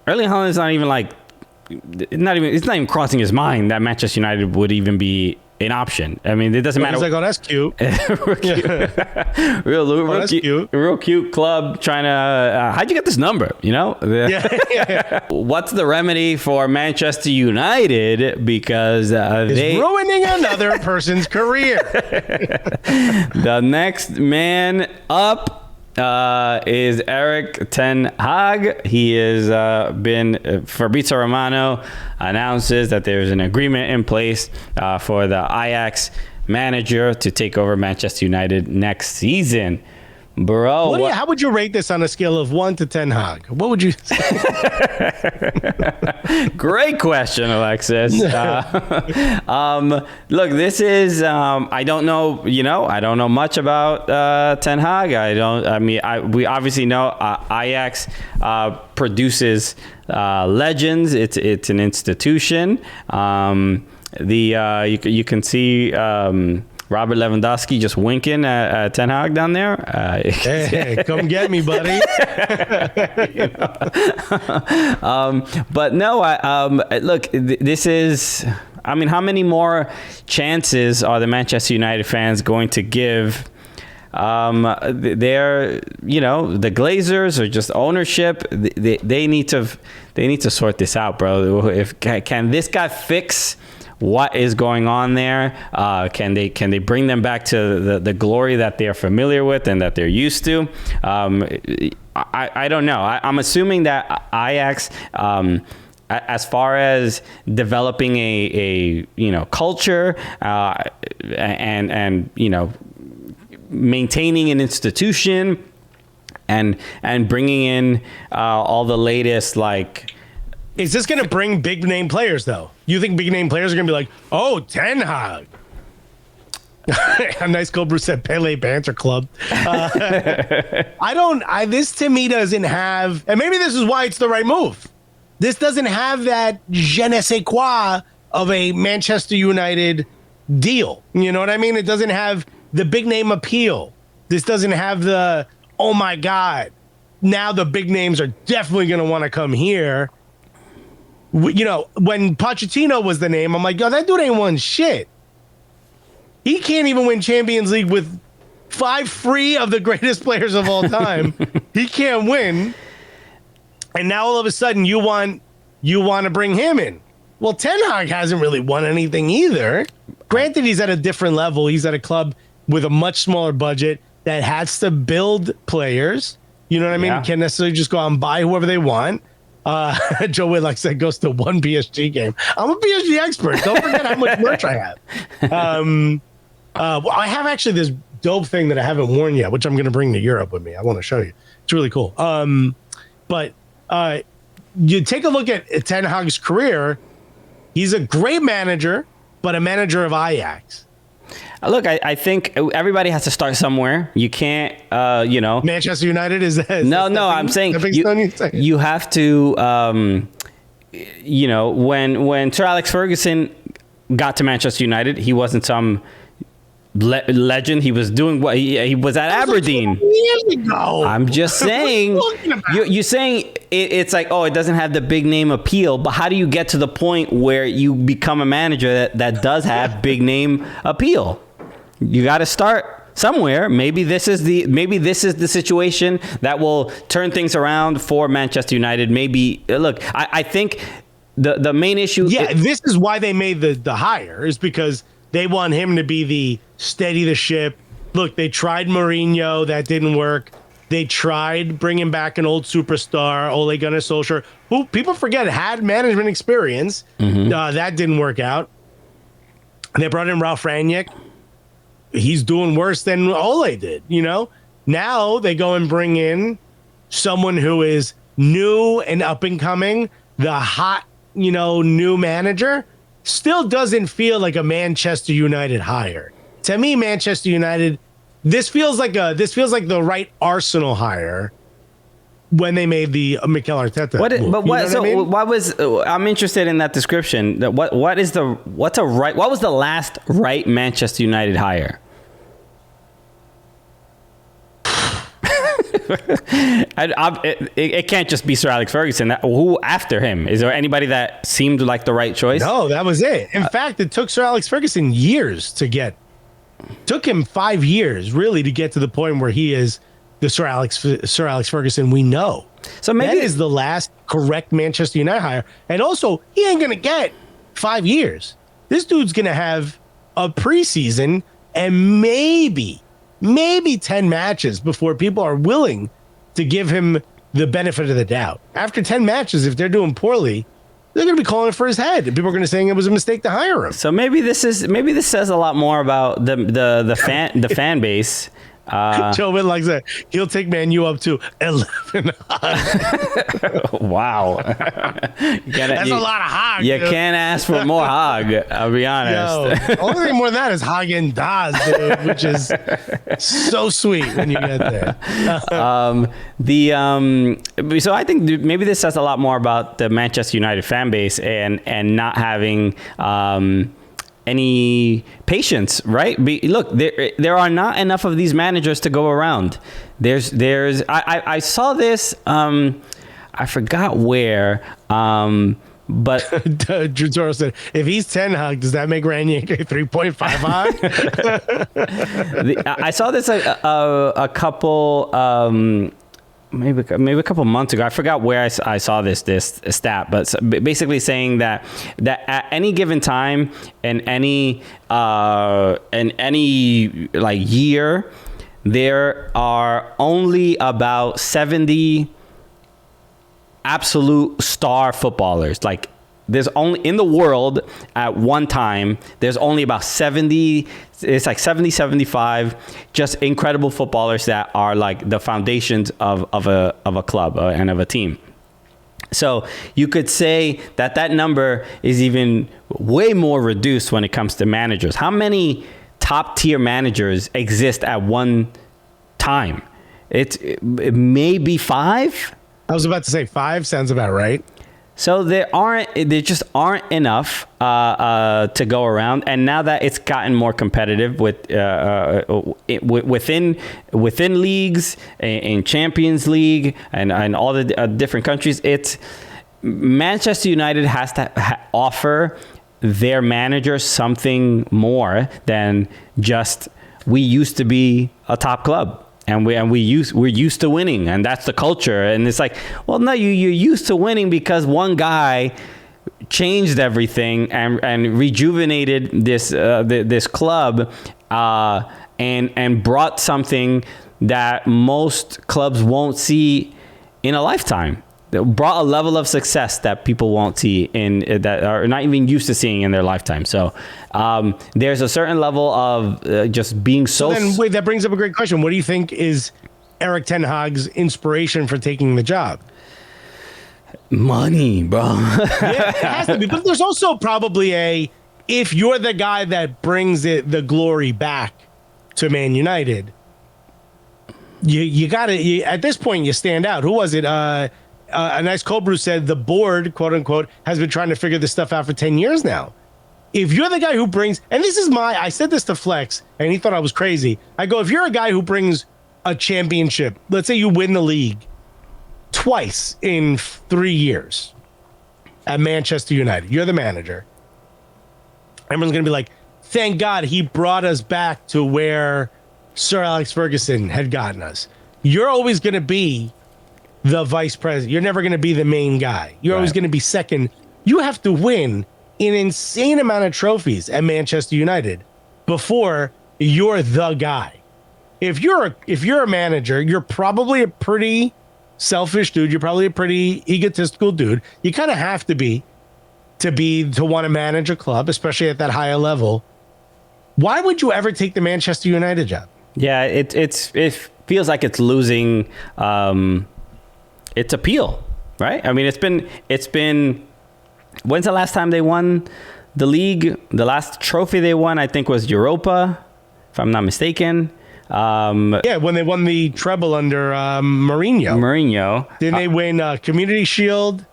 Erling Haaland's it's not even crossing his mind that Manchester United would even be an option. I mean, it doesn't matter. He's like, oh, that's cute. Real cute club trying to. How'd you get this number? You know. Yeah. What's the remedy for Manchester United? Because it's ruining another person's career. The next man up is Erik Ten Hag. He has been Fabrizio Romano announces that there's an agreement in place for the Ajax manager to take over Manchester United next season. Bro, how would you rate this on a scale of 1 to Ten Hag? What would you say? Great question, Alexis. Look, this is I don't know. I don't know much about Ten Hag. We obviously know Ajax produces legends. It's an institution. You can see Robert Lewandowski just winking at Ten Hag down there. Hey, come get me, buddy. But no, look, this is... I mean, how many more chances are the Manchester United fans going to give? They're, the Glazers or just ownership. They need to sort this out, bro. Can this guy fix what is going on there? Can they bring them back to the glory that they're familiar with and that they're used to? I don't know. I'm assuming that Ajax, as far as developing a culture and maintaining an institution and bringing in all the latest Is this going to bring big name players though? You think big name players are going to be like, oh, Ten Hag? A nice Cole Bruce said Pele Banter Club. This to me doesn't have, and maybe this is why it's the right move. This doesn't have that je ne sais quoi of a Manchester United deal. You know what I mean? It doesn't have the big name appeal. This doesn't have the, oh my God, now the big names are definitely going to want to come here. When Pochettino was the name, I'm like, yo, that dude ain't won shit. He can't even win Champions League with 5 free of the greatest players of all time. He can't win. And now all of a sudden you want to bring him in. Well, Ten Hag hasn't really won anything either. Granted, he's at a different level. He's at a club with a much smaller budget that has to build players. You know what I mean? Yeah. Can't necessarily just go out and buy whoever they want. Joe Whitlock said goes to one PSG game. I'm a PSG expert. Don't forget how much merch I have. I have actually this dope thing that I haven't worn yet, which I'm going to bring to Europe with me. I want to show you. It's really cool. But you take a look at Ten Hag's career. He's a great manager, but a manager of Ajax. Look, I think everybody has to start somewhere. You can't, Manchester United is no. I'm saying you have to, when Sir Alex Ferguson got to Manchester United, he wasn't some legend. He was doing what he was at Aberdeen. Years ago. I'm just saying. You're saying it's like, oh, it doesn't have the big name appeal. But how do you get to the point where you become a manager that does have big name appeal? You got to start somewhere. Maybe this is the situation that will turn things around for Manchester United. Maybe look, I think the main issue. Yeah, this is why they made the hire, is because they want him to be the steady the ship. Look, they tried Mourinho. That didn't work. They tried bringing back an old superstar, Ole Gunnar Solskjaer, who people forget had management experience. Mm-hmm. That didn't work out. They brought in Ralf Rangnick. He's doing worse than Ole did, Now they go and bring in someone who is new and up and coming, the hot, new manager. Still doesn't feel like a Manchester United hire. To me, Manchester United, this feels like the right Arsenal hire when they made the Mikel Arteta move. I'm interested in that description. What was the last right Manchester United hire? It can't just be Sir Alex Ferguson. Who after him? Is there anybody that seemed like the right choice? No, that was it. In fact, it took Sir Alex Ferguson years to get. Took him 5 years really to get to the point where he is the Sir Alex Ferguson we know. So maybe that is the last correct Manchester United hire. And also, he ain't gonna get 5 years. This dude's gonna have a preseason and maybe 10 matches before people are willing to give him the benefit of the doubt. After 10 matches, if they're doing poorly, they're going to be calling for his head. People are going to saying it was a mistake to hire him. So maybe this says a lot more about the fan base. Joe Witt likes that. He'll take Man U up to 11. Wow. That's a lot of hog. You can't ask for more hog, I'll be honest. Yo, only thing more than that is Hagen-Dazs, dude, which is so sweet when you get there. So I think maybe this says a lot more about the Manchester United fan base and not having any patience, right? Look, there are not enough of these managers to go around. I saw this, I forgot where, but Drew Toro said, if he's 10 Hag, does that make Ranier 3.5 Hag? I saw this a couple, maybe a couple months ago. I forgot where I saw this stat, but basically saying that at any given time in any like year, there are only about 70 absolute star footballers. Like there's only in the world at one time, there's only about 70. It's like 70, 75 just incredible footballers that are like the foundations of a club and of a team. So you could say that number is even way more reduced when it comes to managers. How many top tier managers exist at one time? It may be 5. I was about to say 5 sounds about right. So there just aren't enough to go around, and now that it's gotten more competitive within leagues, in Champions League, and all the different countries, it's Manchester United has to offer their managers something more than just we used to be a top club. And we're used to winning, and that's the culture. And it's like, well, no, you're used to winning because one guy changed everything and rejuvenated this club and brought something that most clubs won't see in a lifetime. Brought a level of success that people won't see that are not even used to seeing in their lifetime. So there's a certain level of just being so. Then wait, that brings up a great question. What do you think is Erik Ten Hag's inspiration for taking the job? Money, bro. Yeah, it has to be. But there's also probably if you're the guy that brings the glory back to Man United, you got to at this point you stand out. Who was it? A nice cold brew said the board, quote unquote, has been trying to figure this stuff out for 10 years now. If you're the guy who brings, and this is I said this to Flex, and he thought I was crazy. I go, if you're a guy who brings a championship, let's say you win the league twice in 3 years at Manchester United, you're the manager. Everyone's going to be like, thank God he brought us back to where Sir Alex Ferguson had gotten us. You're always going to be the vice president. You're never going to be the main guy. You're always going to be second. You have to win an insane amount of trophies at Manchester United before you're the guy. If you're a manager, you're probably a pretty selfish dude. You're probably a pretty egotistical dude. You kind of have to be to want to manage a club, especially at that higher level. Why would you ever take the Manchester United job? Yeah, it feels like it's losing its appeal, right? I mean, it's been. When's the last time they won the league? The last trophy they won, I think, was Europa, if I'm not mistaken. Yeah, when they won the treble under Mourinho. Then they win Community Shield,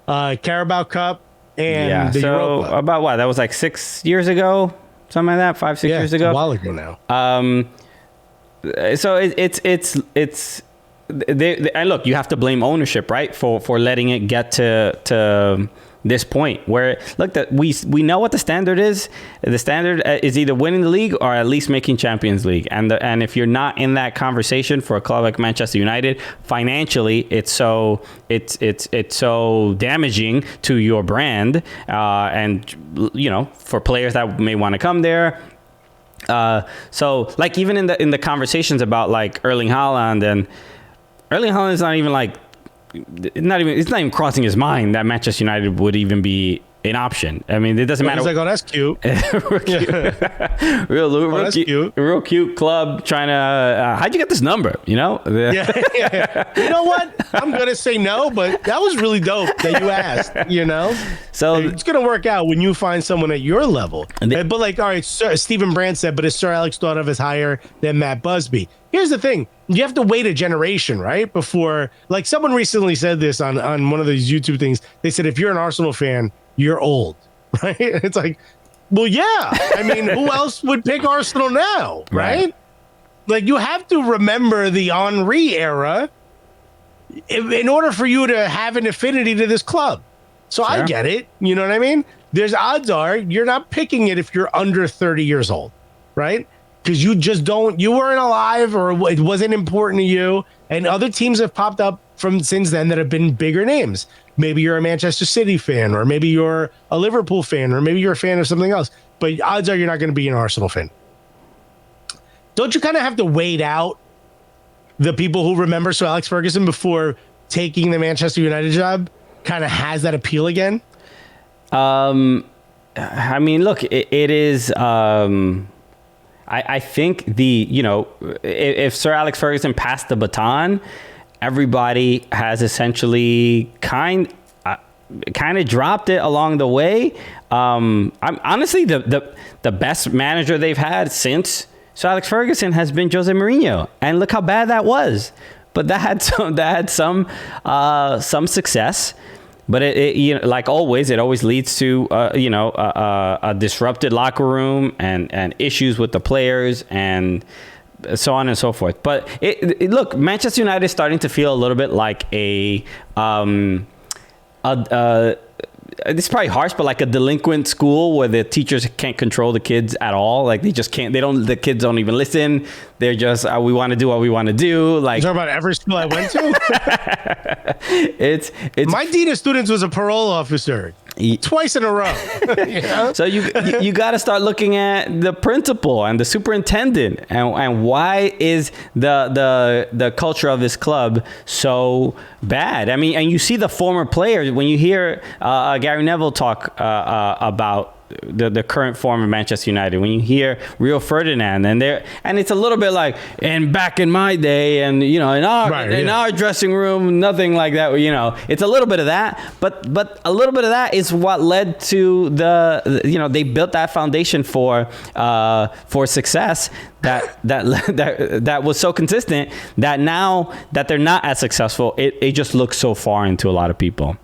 Carabao Cup, and the Europa. About what? That was like 6 years ago, something like that. 5-6 years ago. A while ago now. So it's and look, you have to blame ownership, right, for letting it get to this point where, look, that we know what the standard is. The standard is either winning the league or at least making Champions League. And if you're not in that conversation for a club like Manchester United, financially, it's so damaging to your brand, and for players that may want to come there. So like even in the conversations about like Erling Haaland is not even it's not even crossing his mind that Manchester United would even be an option. I mean, it doesn't matter. He's like, oh, that's cute. Real cute club trying to. How'd you get this number? Yeah. You know what? I'm gonna say no, but that was really dope that you asked. So it's gonna work out when you find someone at your level. But like, all right, Stephen Brandt said, but is Sir Alex thought of as higher than Matt Busby? Here's the thing. You have to wait a generation, right? Before, like someone recently said this on one of these YouTube things. They said, if you're an Arsenal fan, you're old, right? It's like, well, yeah. I mean, who else would pick Arsenal now, right? Like, you have to remember the Henry era in order for you to have an affinity to this club. So I get it. You know what I mean? There's odds are you're not picking it if you're under 30 years old, right? Because you weren't alive, or it wasn't important to you. And other teams have popped up from since then that have been bigger names. Maybe you're a Manchester City fan, or maybe you're a Liverpool fan, or maybe you're a fan of something else. But odds are you're not going to be an Arsenal fan. Don't you kind of have to wait out the people who remember Sir Alex Ferguson before taking the Manchester United job? Kind of has that appeal again? I mean, look, it is... I think if Sir Alex Ferguson passed the baton, everybody has essentially kind of dropped it along the way. I'm honestly the best manager they've had since Sir Alex Ferguson has been Jose Mourinho, and look how bad that was. But that had some success. But it like always, it always leads to a disrupted locker room and issues with the players and so on and so forth. But look, Manchester United is starting to feel a little bit like it's probably harsh, but like a delinquent school where the teachers can't control the kids at all. Like they just can't. The kids don't even listen. They're just we want to do what we want to do. Like, you talking about every school I went to? it's my dean of students was a parole officer. Twice in a row. So you got to start looking at the principal and the superintendent and why is the culture of this club so bad? I mean, and you see the former players when you hear Gary Neville talk about the current form of Manchester United, when you hear Rio Ferdinand and it's a little bit like, and back in my day, and in our dressing room, nothing like that. It's a little bit of that, but a little bit of that is what led to they built that foundation for success that was so consistent that now that they're not as successful, it just looks so far into a lot of people.